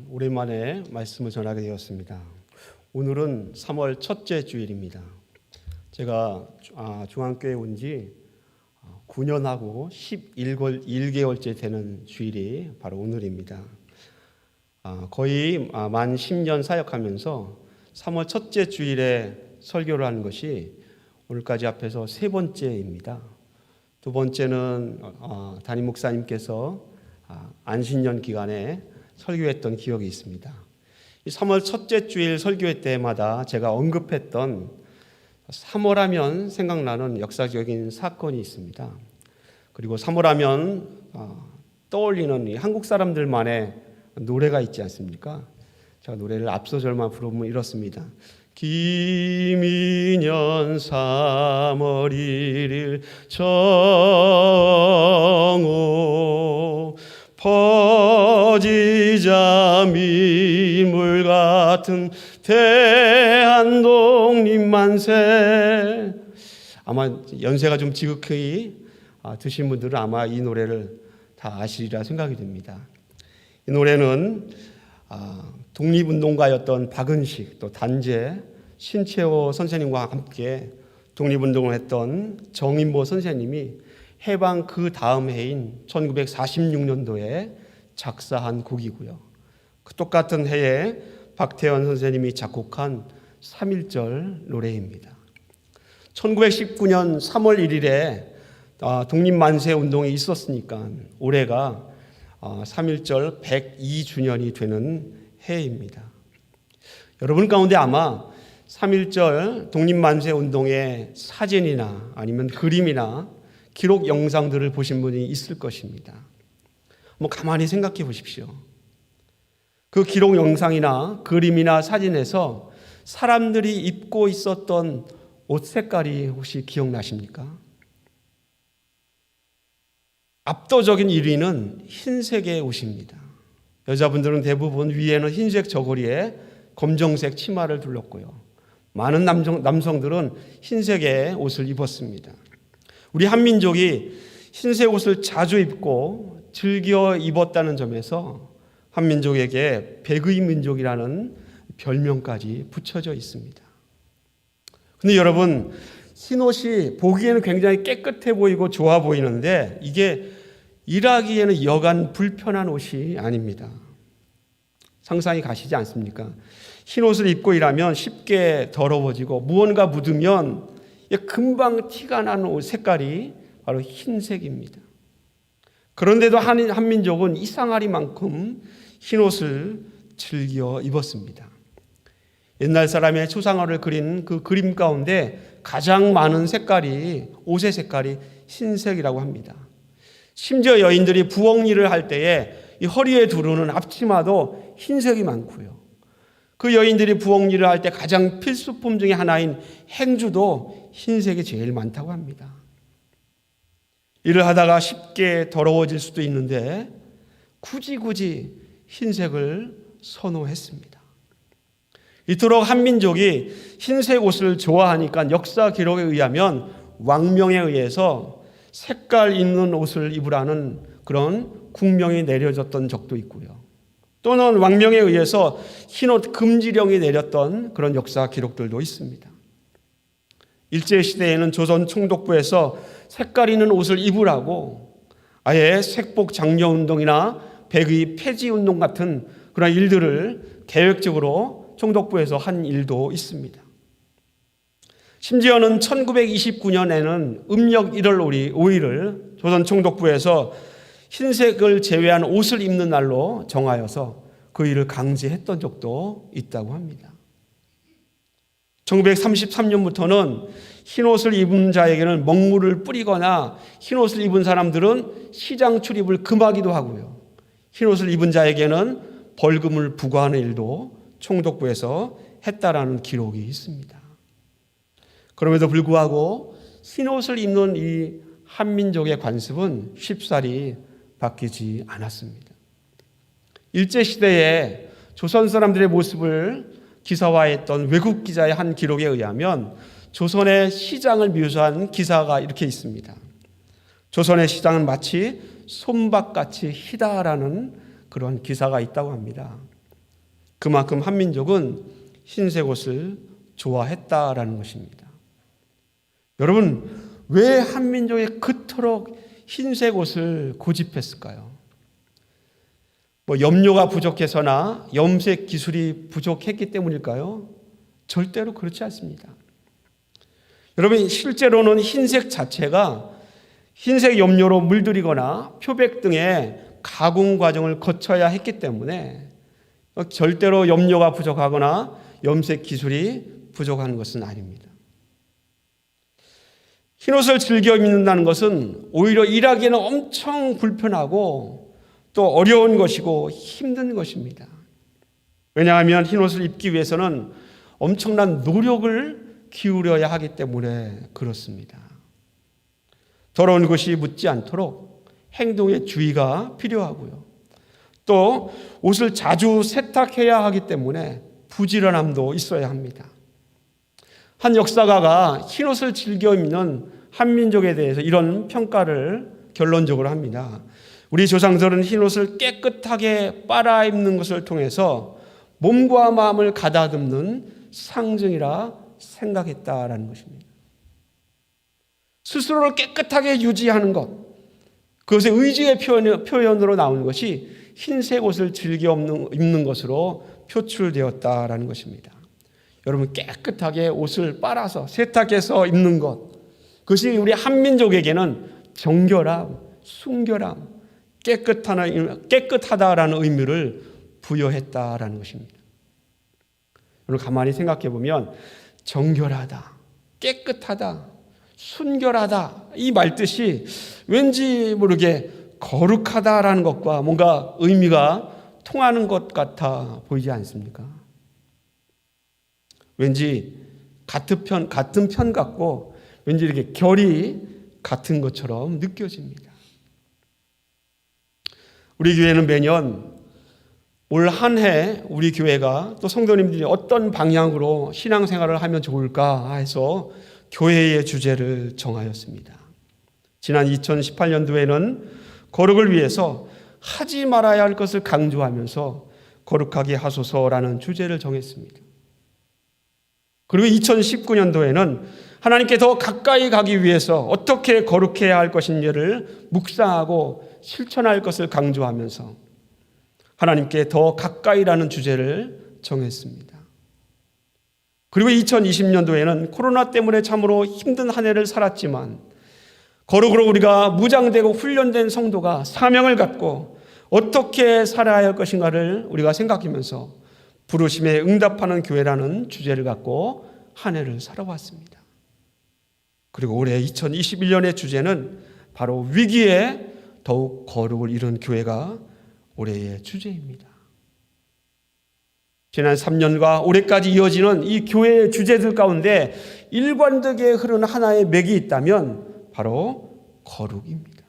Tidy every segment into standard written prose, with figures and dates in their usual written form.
오랜만에 말씀을 전하게 되었습니다. 오늘은 3월 첫째 주일입니다. 제가 중앙교회에 온 지 9년하고 11개월째 되는 주일이 바로 오늘입니다. 거의 만 10년 사역하면서 3월 첫째 주일에 설교를 하는 것이 오늘까지 합해서 세 번째입니다. 두 번째는 담임 목사님께서 안신년 기간에 설교했던 기억이 있습니다. 이 3월 첫째 주일 설교회 때마다 제가 언급했던 3월하면 생각나는 역사적인 사건이 있습니다. 그리고 3월하면 떠올리는 이 한국 사람들만의 노래가 있지 않습니까? 제가 노래를 앞소절만 부르면 이렇습니다. 김인년 3월 1일 정오 퍼지자 민물 같은 대한독립 만세. 아마 연세가 좀 지극히 드신 분들은 아마 이 노래를 다 아시리라 생각이 됩니다. 이 노래는 독립운동가였던 박은식, 또 단재, 신채호 선생님과 함께 독립운동을 했던 정인보 선생님이 해방 그 다음 해인 1946년도에 작사한 곡이고요. 그 똑같은 해에 박태원 선생님이 작곡한 3.1절 노래입니다. 1919년 3월 1일에 독립만세 운동이 있었으니까 올해가 3.1절 102주년이 되는 해입니다. 여러분 가운데 아마 3.1절 독립만세 운동의 사진이나 아니면 그림이나 기록 영상들을 보신 분이 있을 것입니다. 가만히 생각해 보십시오. 그 기록 영상이나 그림이나 사진에서 사람들이 입고 있었던 옷 색깔이 혹시 기억나십니까? 압도적인 1위는 흰색의 옷입니다. 여자분들은 대부분 위에는 흰색 저고리에 검정색 치마를 둘렀고요. 많은 남성들은 흰색의 옷을 입었습니다. 우리 한민족이 흰색 옷을 자주 입고 즐겨 입었다는 점에서 한민족에게 백의 민족이라는 별명까지 붙여져 있습니다. 그런데 여러분, 흰 옷이 보기에는 굉장히 깨끗해 보이고 좋아 보이는데 이게 일하기에는 여간 불편한 옷이 아닙니다. 상상이 가시지 않습니까? 흰 옷을 입고 일하면 쉽게 더러워지고 무언가 묻으면 금방 티가 나는 옷 색깔이 바로 흰색입니다. 그런데도 한민족은 이상하리만큼 흰 옷을 즐겨 입었습니다. 옛날 사람의 초상화를 그린 그 그림 가운데 가장 많은 색깔이 옷의 색깔이 흰색이라고 합니다. 심지어 여인들이 부엌일을 할 때에 이 허리에 두르는 앞치마도 흰색이 많고요. 그 여인들이 부엌일을 할 때 가장 필수품 중에 하나인 행주도 흰색이 제일 많다고 합니다. 일을 하다가 쉽게 더러워질 수도 있는데 굳이 흰색을 선호했습니다. 이토록 한민족이 흰색 옷을 좋아하니까 역사 기록에 의하면 왕명에 의해서 색깔 있는 옷을 입으라는 그런 국명이 내려졌던 적도 있고요. 또는 왕명에 의해서 흰옷 금지령이 내렸던 그런 역사 기록들도 있습니다. 일제시대에는 조선 총독부에서 색깔 있는 옷을 입으라고 아예 색복 장려운동이나 백의 폐지운동 같은 그런 일들을 계획적으로 총독부에서 한 일도 있습니다. 심지어는 1929년에는 음력 1월 5일을 조선 총독부에서 흰색을 제외한 옷을 입는 날로 정하여서 그 일을 강제했던 적도 있다고 합니다. 1933년부터는 흰옷을 입은 자에게는 먹물을 뿌리거나 흰옷을 입은 사람들은 시장 출입을 금하기도 하고요. 흰옷을 입은 자에게는 벌금을 부과하는 일도 총독부에서 했다라는 기록이 있습니다. 그럼에도 불구하고 흰옷을 입는 이 한민족의 관습은 쉽사리 바뀌지 않았습니다. 일제시대에 조선 사람들의 모습을 기사화했던 외국 기자의 한 기록에 의하면 조선의 시장을 묘사한 기사가 이렇게 있습니다. 조선의 시장은 마치 솜밭같이 희다라는 그런 기사가 있다고 합니다. 그만큼 한민족은 흰색 옷을 좋아했다라는 것입니다. 여러분, 왜 한민족이 그토록 흰색 옷을 고집했을까요? 염료가 부족해서나 염색 기술이 부족했기 때문일까요? 절대로 그렇지 않습니다. 여러분, 실제로는 흰색 자체가 흰색 염료로 물들이거나 표백 등의 가공 과정을 거쳐야 했기 때문에 절대로 염료가 부족하거나 염색 기술이 부족한 것은 아닙니다. 흰옷을 즐겨 입는다는 것은 오히려 일하기에는 엄청 불편하고 또 어려운 것이고 힘든 것입니다. 왜냐하면 흰옷을 입기 위해서는 엄청난 노력을 기울여야 하기 때문에 그렇습니다. 더러운 것이 묻지 않도록 행동에 주의가 필요하고요. 또 옷을 자주 세탁해야 하기 때문에 부지런함도 있어야 합니다. 한 역사가가 흰옷을 즐겨 입는 한민족에 대해서 이런 평가를 결론적으로 합니다. 우리 조상들은 흰옷을 깨끗하게 빨아 입는 것을 통해서 몸과 마음을 가다듬는 상징이라 생각했다라는 것입니다. 스스로를 깨끗하게 유지하는 것, 그것의 의지의 표현으로 나오는 것이 흰색 옷을 즐겨 입는 것으로 표출되었다라는 것입니다. 여러분, 깨끗하게 옷을 빨아서 세탁해서 입는 것, 그것이 우리 한민족에게는 정결함, 순결함, 깨끗하다라는 의미를 부여했다라는 것입니다. 여러분, 가만히 생각해 보면 정결하다, 깨끗하다, 순결하다 이 말뜻이 왠지 모르게 거룩하다라는 것과 뭔가 의미가 통하는 것 같아 보이지 않습니까? 왠지 같은 편 같고 왠지 이렇게 결이 같은 것처럼 느껴집니다. 우리 교회는 매년 올 한 해 우리 교회가 또 성도님들이 어떤 방향으로 신앙생활을 하면 좋을까 해서 교회의 주제를 정하였습니다. 지난 2018년도에는 거룩을 위해서 하지 말아야 할 것을 강조하면서 거룩하게 하소서라는 주제를 정했습니다. 그리고 2019년도에는 하나님께 더 가까이 가기 위해서 어떻게 거룩해야 할 것인지를 묵상하고 실천할 것을 강조하면서 하나님께 더 가까이라는 주제를 정했습니다. 그리고 2020년도에는 코로나 때문에 참으로 힘든 한 해를 살았지만 거룩으로 우리가 무장되고 훈련된 성도가 사명을 갖고 어떻게 살아야 할 것인가를 우리가 생각하면서 부르심에 응답하는 교회라는 주제를 갖고 한 해를 살아왔습니다. 그리고 올해 2021년의 주제는 바로 위기에 더욱 거룩을 이룬 교회가 올해의 주제입니다. 지난 3년과 올해까지 이어지는 이 교회의 주제들 가운데 일관되게 흐르는 하나의 맥이 있다면 바로 거룩입니다.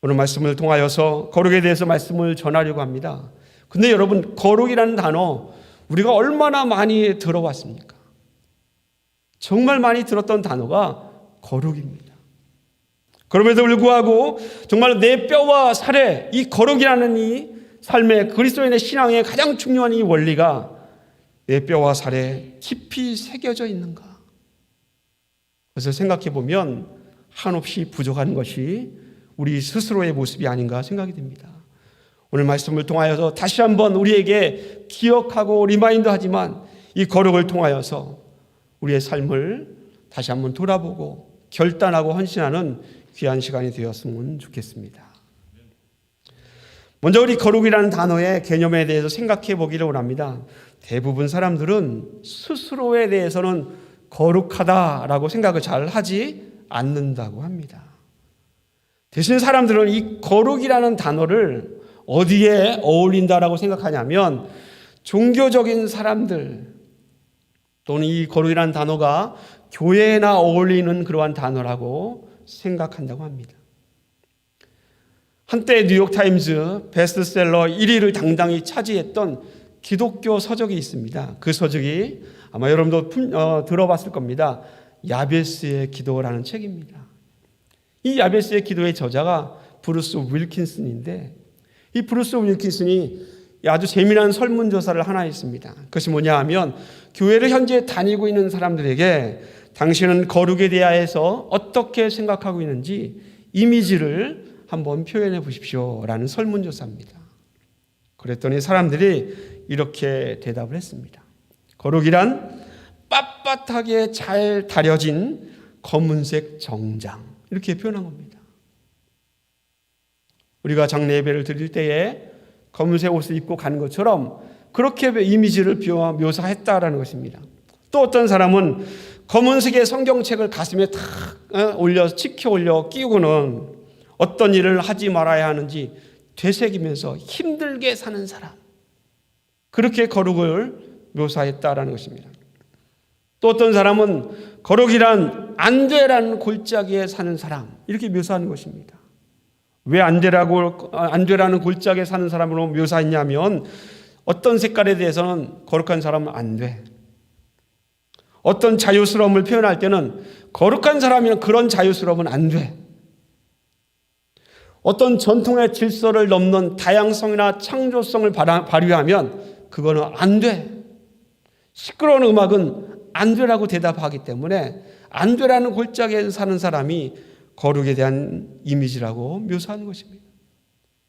오늘 말씀을 통하여서 거룩에 대해서 말씀을 전하려고 합니다. 근데 여러분, 거룩이라는 단어 우리가 얼마나 많이 들어왔습니까? 정말 많이 들었던 단어가 거룩입니다. 그럼에도 불구하고 정말 내 뼈와 살에 이 거룩이라는 이 삶의 그리스도인의 신앙의 가장 중요한 이 원리가 내 뼈와 살에 깊이 새겨져 있는가? 그래서 생각해 보면 한없이 부족한 것이 우리 스스로의 모습이 아닌가 생각이 됩니다. 오늘 말씀을 통하여서 다시 한번 우리에게 기억하고 리마인드하지만 이 거룩을 통하여서 우리의 삶을 다시 한번 돌아보고 결단하고 헌신하는 귀한 시간이 되었으면 좋겠습니다. 먼저 우리 거룩이라는 단어의 개념에 대해서 생각해 보기를 원합니다. 대부분 사람들은 스스로에 대해서는 거룩하다라고 생각을 잘 하지 않는다고 합니다. 대신 사람들은 이 거룩이라는 단어를 어디에 어울린다라고 생각하냐면 종교적인 사람들 또는 이 거룩이라는 단어가 교회나 어울리는 그러한 단어라고 생각한다고 합니다. 한때 뉴욕타임즈 베스트셀러 1위를 당당히 차지했던 기독교 서적이 있습니다. 그 서적이 아마 여러분도 들어봤을 겁니다. 야베스의 기도라는 책입니다. 이 야베스의 기도의 저자가 브루스 윌킨슨인데 이 브루스 윌킨슨이 아주 재미난 설문조사를 하나 했습니다. 그것이 뭐냐 하면 교회를 현재 다니고 있는 사람들에게 당신은 거룩에 대하여서 어떻게 생각하고 있는지 이미지를 한번 표현해 보십시오 라는 설문조사입니다. 그랬더니 사람들이 이렇게 대답을 했습니다. 거룩이란 빳빳하게 잘 다려진 검은색 정장, 이렇게 표현한 겁니다. 우리가 장례 예배를 드릴 때에 검은색 옷을 입고 가는 것처럼 그렇게 이미지를 묘사했다라는 것입니다. 또 어떤 사람은 검은색의 성경책을 가슴에 탁 올려 치켜 올려 끼우고는 어떤 일을 하지 말아야 하는지 되새기면서 힘들게 사는 사람, 그렇게 거룩을 묘사했다라는 것입니다. 또 어떤 사람은 거룩이란 안 되라는 골짜기에 사는 사람, 이렇게 묘사하는 것입니다. 왜 안 되라는 골짜기에 사는 사람으로 묘사했냐면 어떤 색깔에 대해서는 거룩한 사람은 안 돼. 어떤 자유스러움을 표현할 때는 거룩한 사람이면 그런 자유스러움은 안 돼. 어떤 전통의 질서를 넘는 다양성이나 창조성을 발휘하면 그거는 안 돼. 시끄러운 음악은 안 되라고 대답하기 때문에 안 되라는 골짜기에 사는 사람이 거룩에 대한 이미지라고 묘사하는 것입니다.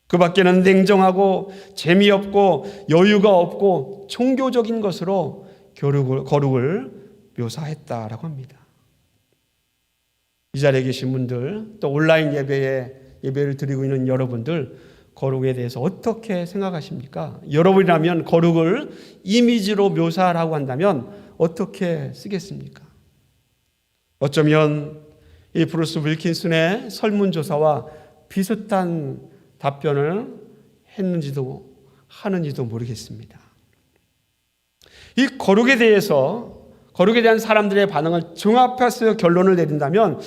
그 밖에는 냉정하고 재미없고 여유가 없고 종교적인 것으로 거룩을 묘사했다라고 합니다. 이 자리에 계신 분들, 또 온라인 예배를 드리고 있는 여러분들, 거룩에 대해서 어떻게 생각하십니까? 여러분이라면 거룩을 이미지로 묘사하라고 한다면 어떻게 쓰겠습니까? 어쩌면 이 브루스 윌킨슨의 설문조사와 비슷한 답변을 했는지도 하는지도 모르겠습니다. 이 거룩에 대한 사람들의 반응을 종합해서 결론을 내린다면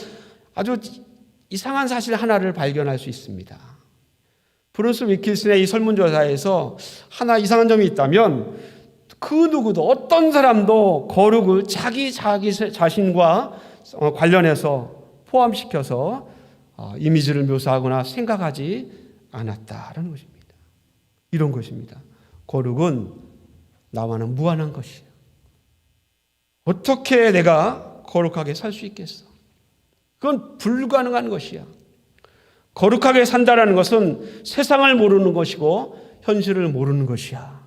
아주 이상한 사실 하나를 발견할 수 있습니다. 브루스 윌킨슨의 이 설문조사에서 하나 이상한 점이 있다면 그 누구도 어떤 사람도 거룩을 자기 자신과 관련해서 포함시켜서 이미지를 묘사하거나 생각하지 않았다라는 것입니다. 이런 것입니다. 거룩은 나와는 무관한 것이야. 어떻게 내가 거룩하게 살 수 있겠어? 그건 불가능한 것이야. 거룩하게 산다라는 것은 세상을 모르는 것이고 현실을 모르는 것이야.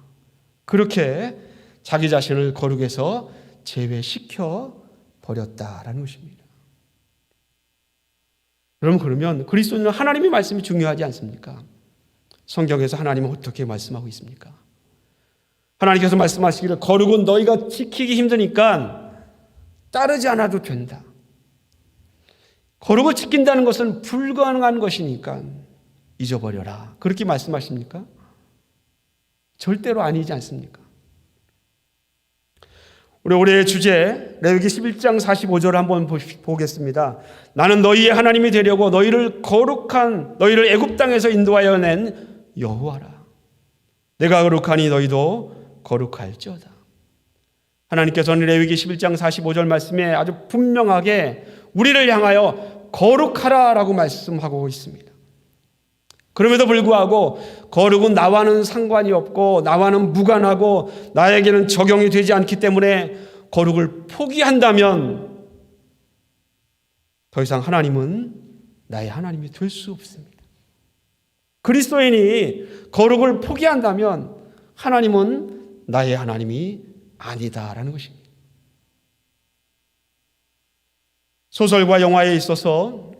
그렇게 자기 자신을 거룩에서 제외시켜 버렸다라는 것입니다. 그러면 그리스도인은 하나님의 말씀이 중요하지 않습니까? 성경에서 하나님은 어떻게 말씀하고 있습니까? 하나님께서 말씀하시기를 거룩은 너희가 지키기 힘드니까 따르지 않아도 된다. 거룩을 지킨다는 것은 불가능한 것이니까 잊어버려라. 그렇게 말씀하십니까? 절대로 아니지 않습니까? 우리 올해의 주제 레위기 11장 45절 한번 보겠습니다. 나는 너희의 하나님이 되려고 너희를 애굽 땅에서 인도하여 낸 여호와라. 내가 거룩하니 너희도 거룩할지어다. 하나님께서는 레위기 11장 45절 말씀에 아주 분명하게 우리를 향하여 거룩하라라고 말씀하고 있습니다. 그럼에도 불구하고 거룩은 나와는 상관이 없고 나와는 무관하고 나에게는 적용이 되지 않기 때문에 거룩을 포기한다면 더 이상 하나님은 나의 하나님이 될 수 없습니다. 그리스도인이 거룩을 포기한다면 하나님은 나의 하나님이 아니다라는 것입니다. 소설과 영화에 있어서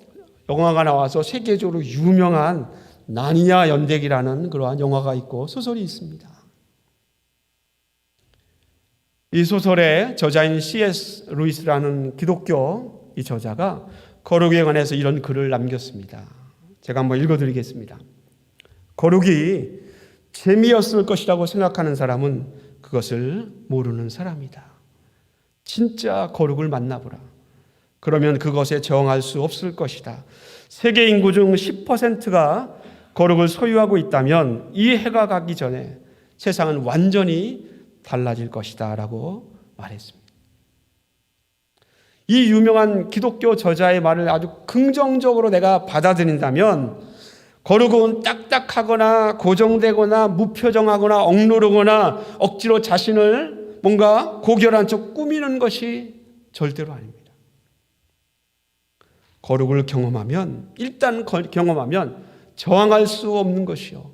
영화가 나와서 세계적으로 유명한 나니아 연대기라는 그러한 영화가 있고 소설이 있습니다. 이 소설의 저자인 C.S. 루이스라는 기독교 이 저자가 거룩에 관해서 이런 글을 남겼습니다. 제가 한번 읽어드리겠습니다. 거룩이 재미였을 것이라고 생각하는 사람은 그것을 모르는 사람이다. 진짜 거룩을 만나보라. 그러면 그것에 저항할 수 없을 것이다. 세계 인구 중 10%가 거룩을 소유하고 있다면 이 해가 가기 전에 세상은 완전히 달라질 것이다 라고 말했습니다. 이 유명한 기독교 저자의 말을 아주 긍정적으로 내가 받아들인다면 거룩은 딱딱하거나 고정되거나 무표정하거나 억누르거나 억지로 자신을 뭔가 고결한 척 꾸미는 것이 절대로 아닙니다. 거룩을 경험하면, 일단 경험하면 저항할 수 없는 것이요,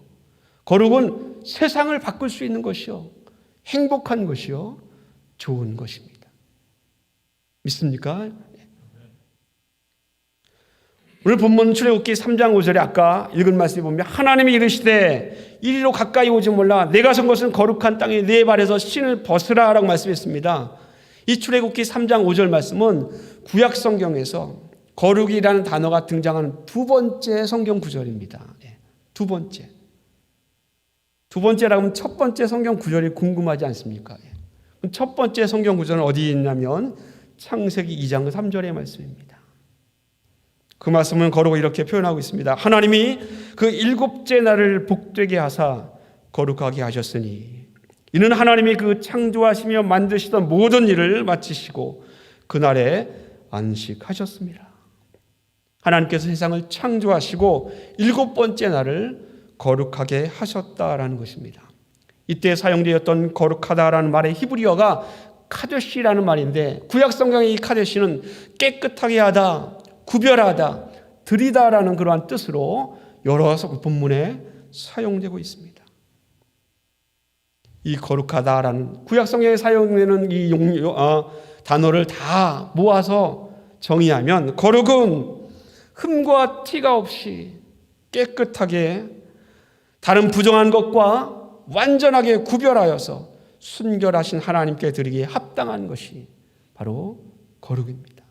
거룩은 세상을 바꿀 수 있는 것이요, 행복한 것이요, 좋은 것입니다. 믿습니까? 오늘 본문 출애굽기 3장 5절에 아까 읽은 말씀에 보면 하나님이 이르시되 이리로 가까이 오지 말라, 내가 선 것은 거룩한 땅에 네 발에서 신을 벗으라 라고 말씀했습니다. 이 출애굽기 3장 5절 말씀은 구약 성경에서 거룩이라는 단어가 등장하는 두 번째 성경 구절입니다. 두 번째라고 하면 첫 번째 성경 구절이 궁금하지 않습니까? 첫 번째 성경 구절은 어디 있냐면 창세기 2장 3절의 말씀입니다. 그 말씀은 거룩을 이렇게 표현하고 있습니다. 하나님이 그 일곱째 날을 복되게 하사 거룩하게 하셨으니 이는 하나님이 그 창조하시며 만드시던 모든 일을 마치시고 그날에 안식하셨습니다. 하나님께서 세상을 창조하시고 일곱 번째 날을 거룩하게 하셨다라는 것입니다. 이때 사용되었던 거룩하다라는 말의 히브리어가 카데시라는 말인데, 구약 성경의 이 카데시는 깨끗하게 하다, 구별하다, 드리다라는 그러한 뜻으로 여러 본문에 사용되고 있습니다. 이 거룩하다라는 구약 성경에 사용되는 이 단어를 다 모아서 정의하면 거룩은 흠과 티가 없이 깨끗하게 다른 부정한 것과 완전하게 구별하여서 순결하신 하나님께 드리기에 합당한 것이 바로 거룩입니다.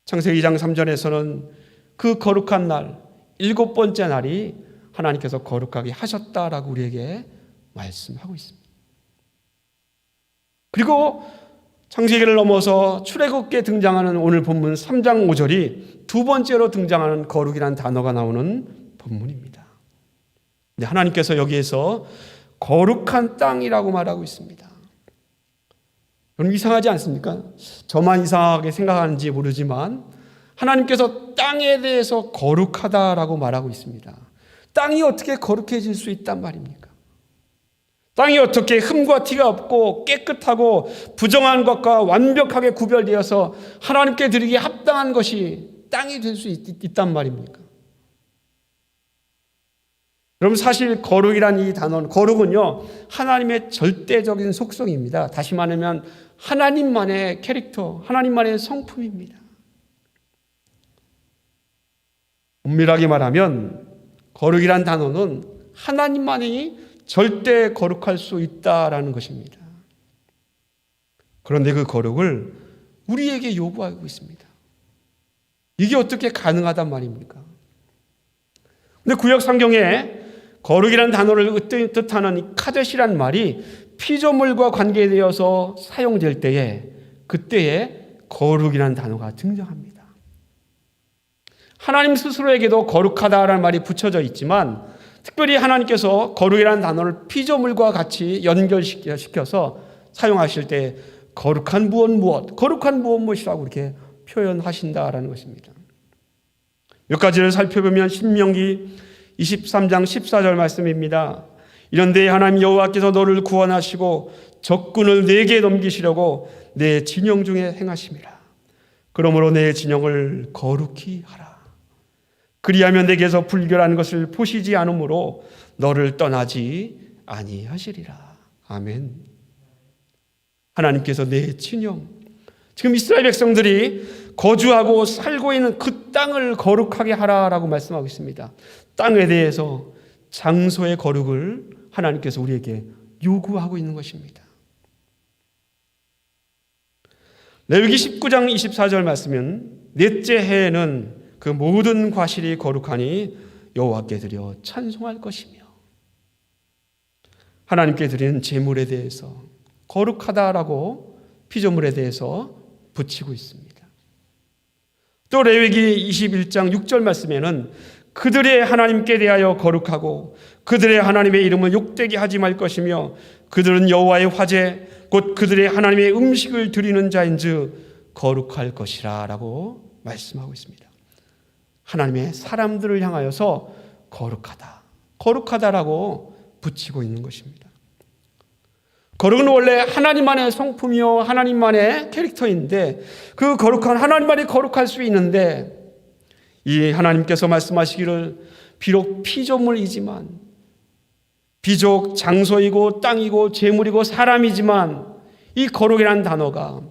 창세기 2장 3절에서는 그 거룩한 날, 일곱 번째 날이 하나님께서 거룩하게 하셨다라고 우리에게 말씀하고 있습니다. 그리고 창세기를 넘어서 출애굽기에 등장하는 오늘 본문 3장 5절이 두 번째로 등장하는 거룩이라는 단어가 나오는 본문입니다. 근데 하나님께서 여기에서 거룩한 땅이라고 말하고 있습니다. 여러분, 이상하지 않습니까? 저만 이상하게 생각하는지 모르지만 하나님께서 땅에 대해서 거룩하다라고 말하고 있습니다. 땅이 어떻게 거룩해질 수 있단 말입니까? 땅이 어떻게 흠과 티가 없고 깨끗하고 부정한 것과 완벽하게 구별되어서 하나님께 드리기에 합당한 것이 땅이 될 수 있단 말입니까? 여러분, 사실 거룩이란 이 단어는, 거룩은요 하나님의 절대적인 속성입니다. 다시 말하면 하나님만의 캐릭터, 하나님만의 성품입니다. 엄밀하게 말하면 거룩이란 단어는 하나님만이 절대 거룩할 수 있다라는 것입니다. 그런데 그 거룩을 우리에게 요구하고 있습니다. 이게 어떻게 가능하단 말입니까? 근데 구약 성경에 거룩이라는 단어를 뜻하는 이 카데시라는 말이 피조물과 관계되어서 사용될 때에, 그때에 거룩이라는 단어가 등장합니다. 하나님 스스로에게도 거룩하다라는 말이 붙여져 있지만 특별히 하나님께서 거룩이라는 단어를 피조물과 같이 연결시켜서 사용하실 때 거룩한 무엇, 거룩한 무엇이라고 이렇게 표현하신다라는 것입니다. 몇 가지를 살펴보면 신명기 23장 14절 말씀입니다. 이런데 하나님 여호와께서 너를 구원하시고 적군을 내게 넘기시려고 내 진영 중에 행하심이라. 그러므로 내 진영을 거룩히 하라. 그리하면 내게서 불결한 것을 보시지 않으므로 너를 떠나지 아니하시리라. 아멘. 하나님께서 내 진영, 지금 이스라엘 백성들이 거주하고 살고 있는 그 땅을 거룩하게 하라라고 말씀하고 있습니다. 땅에 대해서 장소의 거룩을 하나님께서 우리에게 요구하고 있는 것입니다. 레위기 19장 24절 말씀은 넷째 해에는 그 모든 과실이 거룩하니 여호와께 드려 찬송할 것이며, 하나님께 드리는 제물에 대해서 거룩하다라고 피조물에 대해서 붙이고 있습니다. 또 레위기 21장 6절 말씀에는 그들의 하나님께 대하여 거룩하고 그들의 하나님의 이름을 욕되게 하지 말 것이며 그들은 여호와의 화제 곧 그들의 하나님의 음식을 드리는 자인즉 거룩할 것이라 라고 말씀하고 있습니다. 하나님의 사람들을 향하여서 거룩하다, 거룩하다라고 붙이고 있는 것입니다. 거룩은 원래 하나님만의 성품이요 하나님만의 캐릭터인데 그 거룩한 하나님만이 거룩할 수 있는데 이 하나님께서 말씀하시기를 비록 피조물이지만 비록 장소이고 땅이고 재물이고 사람이지만 이 거룩이라는 단어가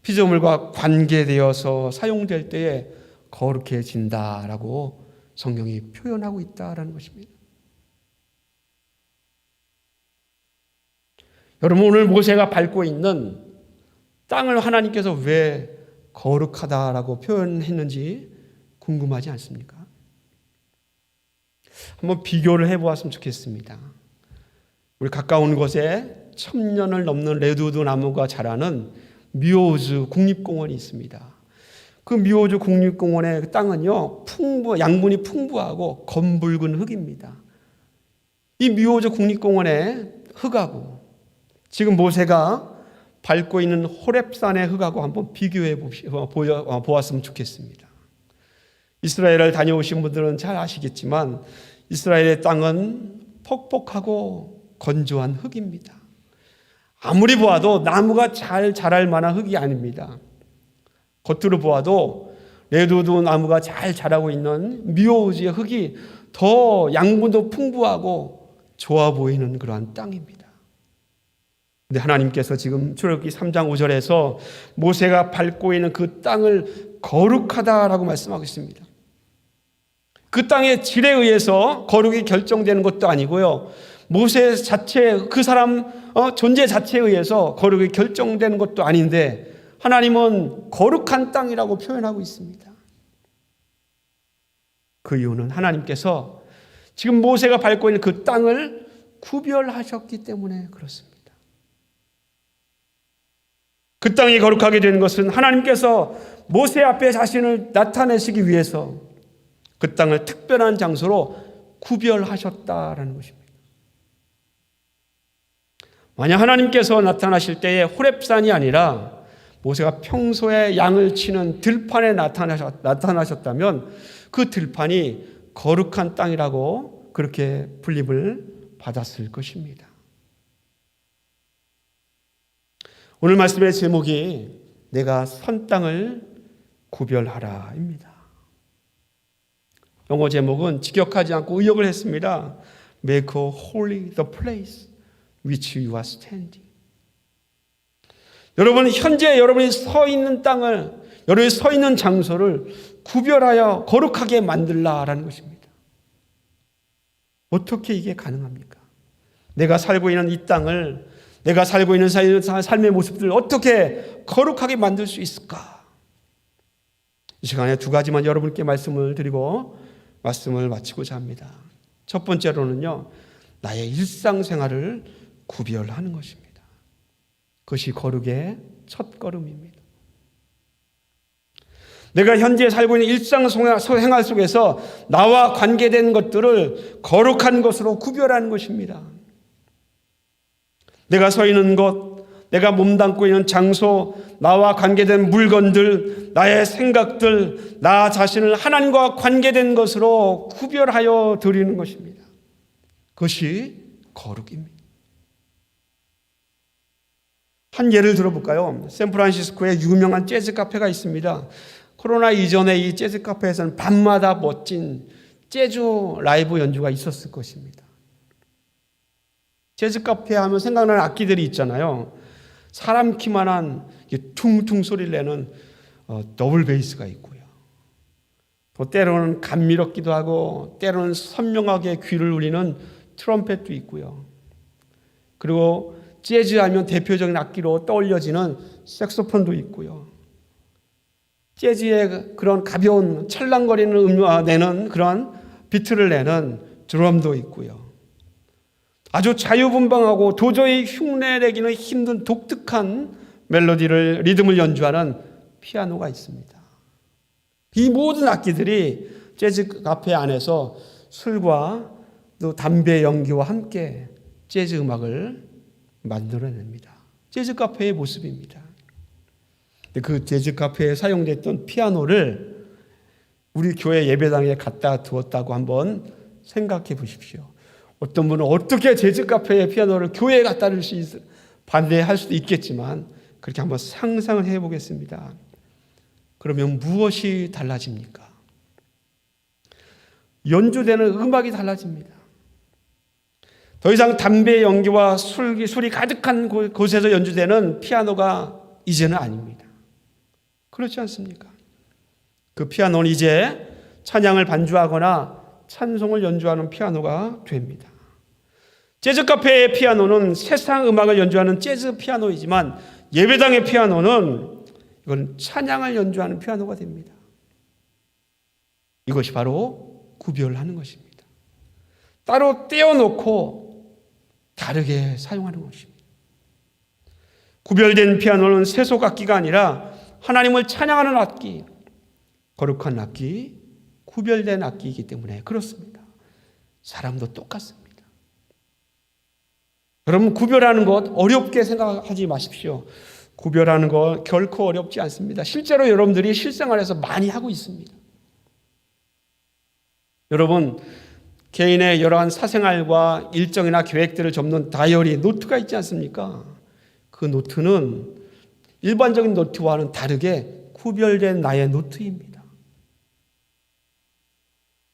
피조물과 관계되어서 사용될 때에 거룩해진다라고 성경이 표현하고 있다라는 것입니다. 여러분, 오늘 모세가 밟고 있는 땅을 하나님께서 왜 거룩하다라고 표현했는지 궁금하지 않습니까? 한번 비교를 해보았으면 좋겠습니다. 우리 가까운 곳에 1000년을 넘는 레드우드 나무가 자라는 뮤오즈 국립공원이 있습니다. 그 뮤오즈 국립공원의 땅은요, 양분이 풍부하고 검붉은 흙입니다. 이 뮤오즈 국립공원의 흙하고 지금 모세가 밟고 있는 호렙산의 흙하고 한번 비교해 보았으면 좋겠습니다. 이스라엘을 다녀오신 분들은 잘 아시겠지만 이스라엘의 땅은 퍽퍽하고 건조한 흙입니다. 아무리 보아도 나무가 잘 자랄 만한 흙이 아닙니다. 겉으로 보아도 레드우드 나무가 잘 자라고 있는 뮤오즈의 흙이 더 양분도 풍부하고 좋아 보이는 그러한 땅입니다. 근데 하나님께서 지금 출애굽기 3장 5절에서 모세가 밟고 있는 그 땅을 거룩하다라고 말씀하고 있습니다. 그 땅의 질에 의해서 거룩이 결정되는 것도 아니고요. 모세 자체, 그 사람 존재 자체에 의해서 거룩이 결정되는 것도 아닌데 하나님은 거룩한 땅이라고 표현하고 있습니다. 그 이유는 하나님께서 지금 모세가 밟고 있는 그 땅을 구별하셨기 때문에 그렇습니다. 그 땅이 거룩하게 되는 것은 하나님께서 모세 앞에 자신을 나타내시기 위해서 그 땅을 특별한 장소로 구별하셨다라는 것입니다. 만약 하나님께서 나타나실 때에 호렙산이 아니라 모세가 평소에 양을 치는 들판에 나타나셨다면 그 들판이 거룩한 땅이라고 그렇게 불림을 받았을 것입니다. 오늘 말씀의 제목이 내가 선 땅을 구별하라입니다. 영어 제목은 직역하지 않고 의역을 했습니다. Make holy the place which you are standing. 여러분, 현재 여러분이 서 있는 땅을, 여러분이 서 있는 장소를 구별하여 거룩하게 만들라라는 것입니다. 어떻게 이게 가능합니까? 내가 살고 있는 이 땅을, 내가 살고 있는 삶의 모습들을 어떻게 거룩하게 만들 수 있을까? 이 시간에 두 가지만 여러분께 말씀을 드리고 말씀을 마치고자 합니다. 첫 번째로는요, 나의 일상생활을 구별하는 것입니다. 그것이 거룩의 첫 걸음입니다. 내가 현재 살고 있는 일상생활 속에서 나와 관계된 것들을 거룩한 것으로 구별하는 것입니다. 내가 서 있는 곳, 내가 몸담고 있는 장소, 나와 관계된 물건들, 나의 생각들, 나 자신을 하나님과 관계된 것으로 구별하여 드리는 것입니다. 그것이 거룩입니다. 한 예를 들어볼까요? 샌프란시스코에 유명한 재즈 카페가 있습니다. 코로나 이전에 이 재즈 카페에서는 밤마다 멋진 재즈 라이브 연주가 있었을 것입니다. 재즈 카페 하면 생각나는 악기들이 있잖아요. 사람 키만한 퉁퉁 소리를 내는 더블 베이스가 있고요. 또 때로는 감미롭기도 하고 때로는 선명하게 귀를 울리는 트럼펫도 있고요. 그리고 재즈하면 대표적인 악기로 떠올려지는 색소폰도 있고요. 재즈의 그런 가벼운 찰랑거리는 음료 내는 그런 비트를 내는 드럼도 있고요. 아주 자유분방하고 도저히 흉내내기는 힘든 독특한 멜로디를 리듬을 연주하는 피아노가 있습니다. 이 모든 악기들이 재즈 카페 안에서 술과 또 담배 연기와 함께 재즈 음악을 만들어냅니다. 재즈 카페의 모습입니다. 그 재즈 카페에 사용됐던 피아노를 우리 교회 예배당에 갖다 두었다고 한번 생각해 보십시오. 어떤 분은 어떻게 재즈 카페에 피아노를 교회에 갖다 둘 수 있어 반대할 수도 있겠지만 그렇게 한번 상상을 해보겠습니다. 그러면 무엇이 달라집니까? 연주되는 음악이 달라집니다. 더 이상 담배 연기와 술이 가득한 곳에서 연주되는 피아노가 이제는 아닙니다. 그렇지 않습니까? 그 피아노는 이제 찬양을 반주하거나 찬송을 연주하는 피아노가 됩니다. 재즈 카페의 피아노는 세상 음악을 연주하는 재즈 피아노이지만 예배당의 피아노는 이건 찬양을 연주하는 피아노가 됩니다. 이것이 바로 구별하는 것입니다. 따로 떼어놓고 다르게 사용하는 것입니다. 구별된 피아노는 세속 악기가 아니라 하나님을 찬양하는 악기, 거룩한 악기, 구별된 악기이기 때문에 그렇습니다. 사람도 똑같습니다. 여러분, 구별하는 것 어렵게 생각하지 마십시오. 구별하는 것 결코 어렵지 않습니다. 실제로 여러분들이 실생활에서 많이 하고 있습니다. 여러분, 개인의 여러한 사생활과 일정이나 계획들을 적는 다이어리, 노트가 있지 않습니까? 그 노트는 일반적인 노트와는 다르게 구별된 나의 노트입니다.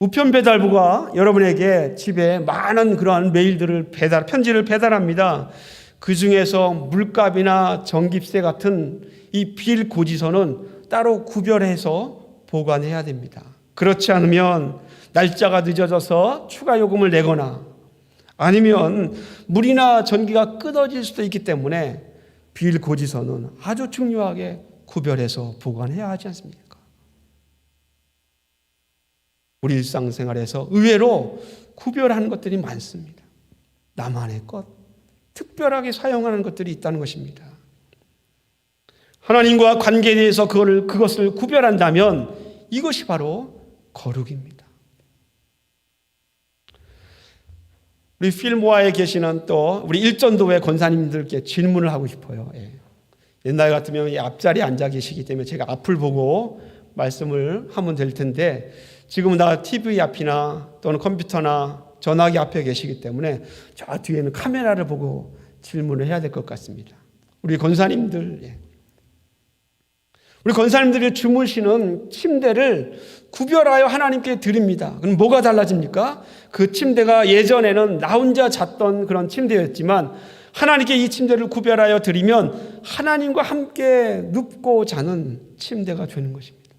우편 배달부가 여러분에게 집에 많은 그러한 메일들을 편지를 배달합니다. 그 중에서 물값이나 전기세 같은 이 빌 고지서는 따로 구별해서 보관해야 됩니다. 그렇지 않으면 날짜가 늦어져서 추가 요금을 내거나 아니면 물이나 전기가 끊어질 수도 있기 때문에 빌 고지서는 아주 중요하게 구별해서 보관해야 하지 않습니까? 우리 일상생활에서 의외로 구별하는 것들이 많습니다. 나만의 것, 특별하게 사용하는 것들이 있다는 것입니다. 하나님과 관계에 대해서 그것을 구별한다면 이것이 바로 거룩입니다. 우리 필모아에 계시는 또 우리 일전도회 권사님들께 질문을 하고 싶어요. 옛날 같으면 이 앞자리에 앉아 계시기 때문에 제가 앞을 보고 말씀을 하면 될 텐데 지금은 다 TV 앞이나 또는 컴퓨터나 전화기 앞에 계시기 때문에 저 뒤에는 카메라를 보고 질문을 해야 될 것 같습니다. 우리 권사님들이 주무시는 침대를 구별하여 하나님께 드립니다. 그럼 뭐가 달라집니까? 그 침대가 예전에는 나 혼자 잤던 그런 침대였지만 하나님께 이 침대를 구별하여 드리면 하나님과 함께 눕고 자는 침대가 되는 것입니다.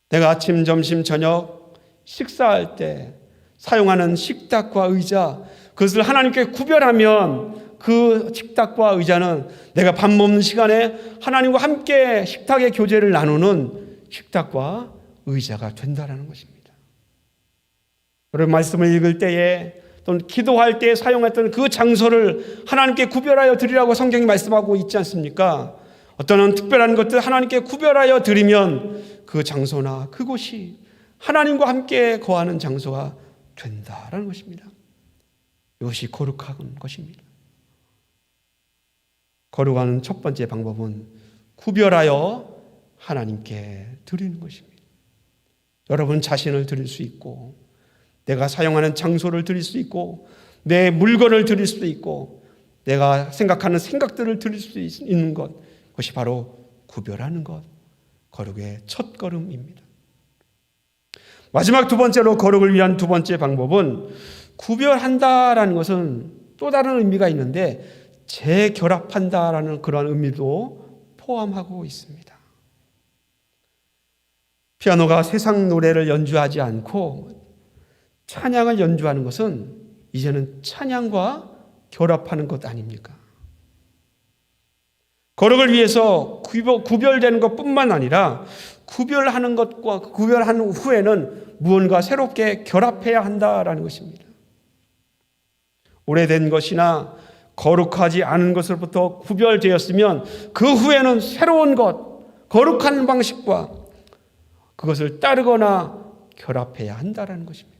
내가 아침, 점심, 저녁 식사할 때 사용하는 식탁과 의자, 그것을 하나님께 구별하면 그 식탁과 의자는 내가 밥 먹는 시간에 하나님과 함께 식탁의 교제를 나누는 식탁과 의자가 된다는 것입니다. 여러분, 말씀을 읽을 때에 또는 기도할 때 사용했던 그 장소를 하나님께 구별하여 드리라고 성경이 말씀하고 있지 않습니까? 어떤 특별한 것들 하나님께 구별하여 드리면 그 장소나 그곳이 하나님과 함께 거하는 장소가 된다라는 것입니다. 이것이 거룩한 것입니다. 거룩하는 첫 번째 방법은 구별하여 하나님께 드리는 것입니다. 여러분 자신을 드릴 수 있고 내가 사용하는 장소를 드릴 수 있고 내 물건을 드릴 수도 있고 내가 생각하는 생각들을 드릴 수 있는 것, 그것이 바로 구별하는 것, 거룩의 첫 걸음입니다. 마지막 두 번째로 거룩을 위한 두 번째 방법은 구별한다라는 것은 또 다른 의미가 있는데 재결합한다라는 그런 의미도 포함하고 있습니다. 피아노가 세상 노래를 연주하지 않고 찬양을 연주하는 것은 이제는 찬양과 결합하는 것 아닙니까? 거룩을 위해서 구별되는 것뿐만 아니라 구별하는 것과 구별한 후에는 무언가 새롭게 결합해야 한다라는 것입니다. 오래된 것이나 거룩하지 않은 것으로부터 구별되었으면 그 후에는 새로운 것, 거룩한 방식과 그것을 따르거나 결합해야 한다라는 것입니다.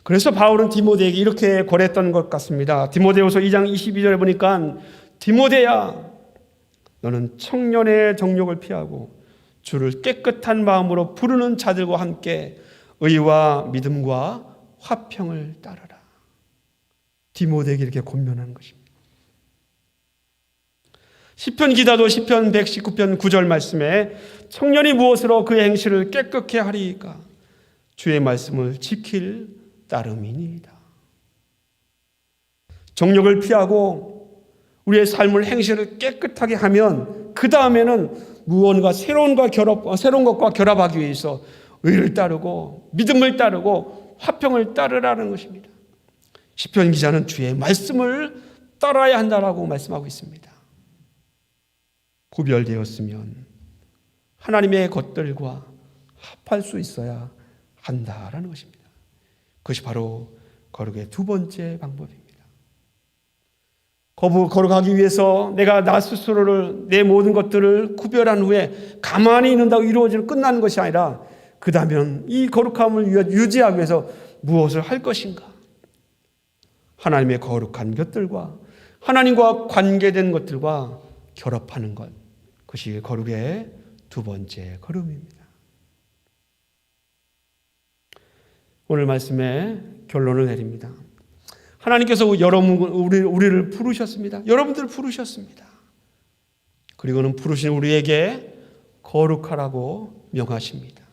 그래서 바울은 디모데에게 이렇게 권했던 것 같습니다. 디모데후서 2장 22절에 보니까 디모데야, 너는 청년의 정욕을 피하고 주를 깨끗한 마음으로 부르는 자들과 함께 의와 믿음과 화평을 따르라. 디모데에게 이렇게 권면하는 것입니다. 시편 기자도 시편 119편 9절 말씀에 청년이 무엇으로 그의 행실을 깨끗게 하리이까? 주의 말씀을 지킬 따름이니이다. 정욕을 피하고 우리의 삶을 행실을 깨끗하게 하면 그 다음에는 무언가 새로운 것과 결합하기 위해서 의를 따르고 믿음을 따르고 화평을 따르라는 것입니다. 시편 기자는 주의 말씀을 따라야 한다라고 말씀하고 있습니다. 구별되었으면 하나님의 것들과 합할 수 있어야 한다라는 것입니다. 그것이 바로 거룩의 두 번째 방법입니다. 거룩하기 위해서 내가 나 스스로를 내 모든 것들을 구별한 후에 가만히 있는다고 이루어지는 끝나는 것이 아니라 그 다음에는 이 거룩함을 유지하기 위해서 무엇을 할 것인가? 하나님의 거룩한 것들과 하나님과 관계된 것들과 결합하는 것, 그것이 거룩의 두 번째 걸음입니다. 오늘 말씀의 결론을 내립니다. 하나님께서 우리를 부르셨습니다. 여러분들을 부르셨습니다. 그리고는 부르신 우리에게 거룩하라고 명하십니다.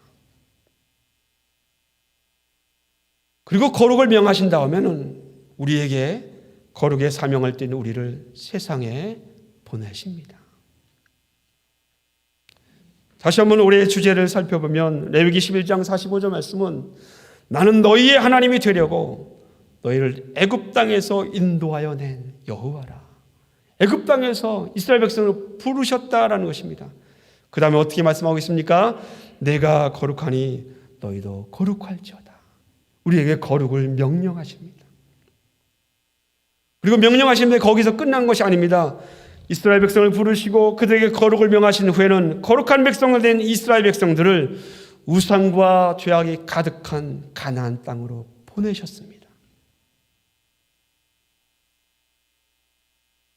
그리고 거룩을 명하신 다음에는 우리에게 거룩의 사명을 띠는 우리를 세상에 보내십니다. 다시 한번 우리의 주제를 살펴보면 레위기 11장 45절 말씀은 나는 너희의 하나님이 되려고 너희를 애굽 땅에서 인도하여 낸 여호와라. 애굽 땅에서 이스라엘 백성을 부르셨다라는 것입니다. 그 다음에 어떻게 말씀하고 있습니까? 내가 거룩하니 너희도 거룩할지어다. 우리에게 거룩을 명령하십니다. 그리고 명령하시는데 거기서 끝난 것이 아닙니다. 이스라엘 백성을 부르시고 그들에게 거룩을 명하신 후에는 거룩한 백성을 된 이스라엘 백성들을 우상과 죄악이 가득한 가나안 땅으로 보내셨습니다.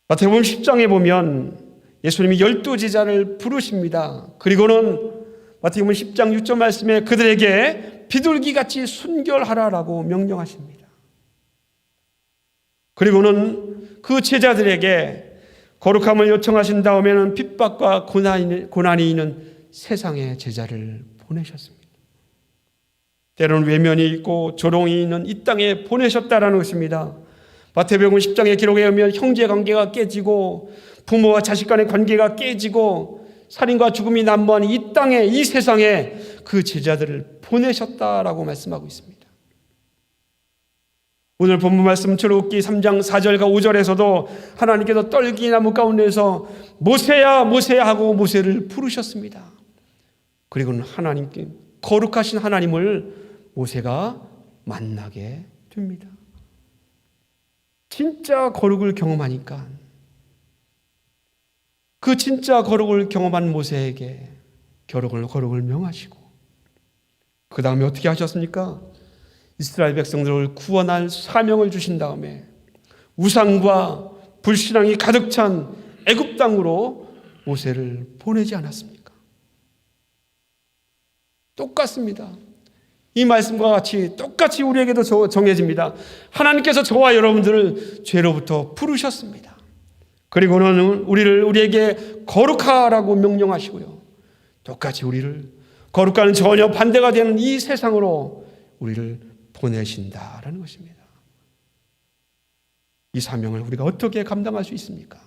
마태복음 10장에 보면 예수님이 12제자를 부르십니다. 그리고는 마태복음 10장 6절 말씀에 그들에게 비둘기같이 순결하라라고 명령하십니다. 그리고는 그 제자들에게 거룩함을 요청하신 다음에는 핍박과 고난이 있는 세상의 제자를 보내셨습니다. 때로는 외면이 있고 조롱이 있는 이 땅에 보내셨다라는 것입니다. 마태복음 10장의 기록에 의하면 형제관계가 깨지고 부모와 자식 간의 관계가 깨지고 살인과 죽음이 난무한 이 땅에 이 세상에 그 제자들을 보내셨다라고 말씀하고 있습니다. 오늘 본문 말씀 출애굽기 3장 4절과 5절에서도 하나님께서 떨기나무 가운데서 모세야 모세야 하고 모세를 부르셨습니다. 그리고는 하나님께 거룩하신 하나님을 모세가 만나게 됩니다. 진짜 거룩을 경험하니까 그 진짜 거룩을 경험한 모세에게 거룩을 명하시고 그 다음에 어떻게 하셨습니까? 이스라엘 백성들을 구원할 사명을 주신 다음에 우상과 불신앙이 가득 찬 애굽 땅으로 모세를 보내지 않았습니까? 똑같습니다. 이 말씀과 같이 똑같이 우리에게도 정해집니다. 하나님께서 저와 여러분들을 죄로부터 부르셨습니다. 그리고는 우리에게 거룩하라고 명령하시고요. 똑같이 우리를 거룩과는 전혀 반대가 되는 이 세상으로 우리를 보내신다라는 것입니다. 이 사명을 우리가 어떻게 감당할 수 있습니까?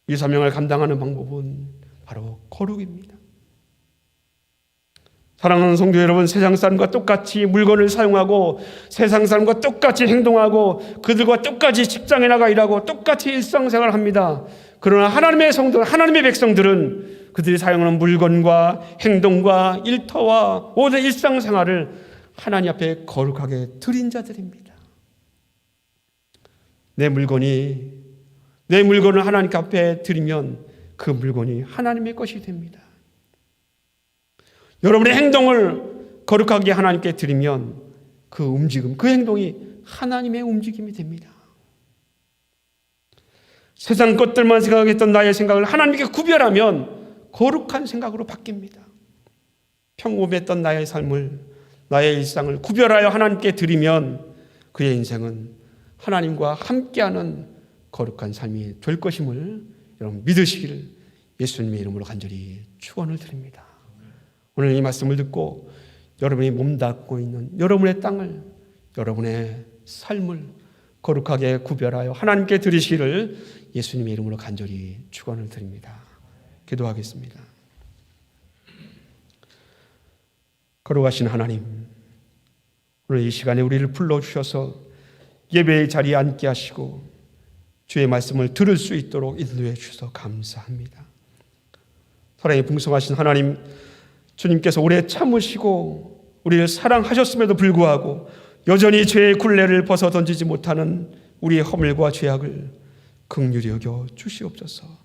이 사명을 감당하는 방법은 바로 거룩입니다. 사랑하는 성도 여러분, 세상 사람과 똑같이 물건을 사용하고 세상 사람과 똑같이 행동하고 그들과 똑같이 직장에 나가 일하고 똑같이 일상생활을 합니다. 그러나 하나님의 성도, 하나님의 백성들은 그들이 사용하는 물건과 행동과 일터와 모든 일상생활을 하나님 앞에 거룩하게 드린 자들입니다. 내 물건을 하나님 앞에 드리면 그 물건이 하나님의 것이 됩니다. 여러분의 행동을 거룩하게 하나님께 드리면 그 움직임, 그 행동이 하나님의 움직임이 됩니다. 세상 것들만 생각했던 나의 생각을 하나님께 구별하면 거룩한 생각으로 바뀝니다. 평범했던 나의 삶을, 나의 일상을 구별하여 하나님께 드리면 그의 인생은 하나님과 함께하는 거룩한 삶이 될 것임을 여러분 믿으시기를 예수님의 이름으로 간절히 축원을 드립니다. 오늘 이 말씀을 듣고 여러분이 몸담고 있는 여러분의 땅을, 여러분의 삶을 거룩하게 구별하여 하나님께 드리시기를 예수님의 이름으로 간절히 축원을 드립니다. 기도하겠습니다. 거룩하신 하나님, 오늘 이 시간에 우리를 불러주셔서 예배의 자리에 앉게 하시고 주의 말씀을 들을 수 있도록 인도해 주셔서 감사합니다. 사랑이 풍성하신 하나님, 주님께서 오래 참으시고 우리를 사랑하셨음에도 불구하고 여전히 죄의 굴레를 벗어 던지지 못하는 우리의 허물과 죄악을 긍휼히 여겨 주시옵소서.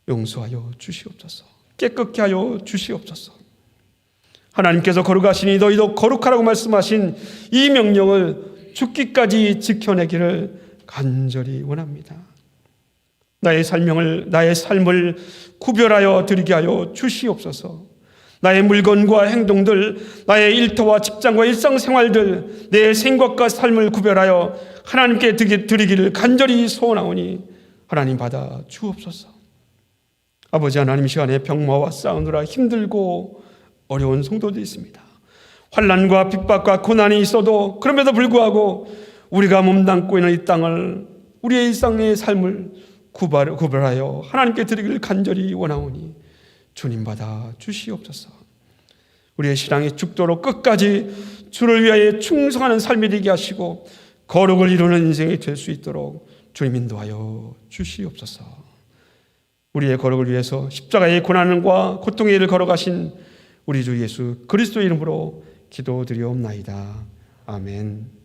용서하여 주시옵소서. 깨끗게 하여 주시옵소서. 하나님께서 거룩하시니 너희도 거룩하라고 말씀하신 이 명령을 죽기까지 지켜내기를 간절히 원합니다. 나의 삶을 구별하여 드리게 하여 주시옵소서. 나의 물건과 행동들, 나의 일터와 직장과 일상생활들, 내 생각과 삶을 구별하여 하나님께 드리기를 간절히 소원하오니 하나님 받아 주옵소서. 아버지 하나님, 시간에 병마와 싸우느라 힘들고 어려운 성도도 있습니다. 환난과 핍박과 고난이 있어도 그럼에도 불구하고 우리가 몸담고 있는 이 땅을, 우리의 일상의 삶을 구별하여 하나님께 드리기를 간절히 원하오니 주님 받아 주시옵소서. 우리의 신앙이 죽도록 끝까지 주를 위하여 충성하는 삶이 되게 하시고 거룩을 이루는 인생이 될 수 있도록 주님 인도하여 주시옵소서. 우리의 거룩을 위해서 십자가의 고난과 고통의 일을 걸어가신 우리 주 예수 그리스도의 이름으로 기도드리옵나이다. 아멘.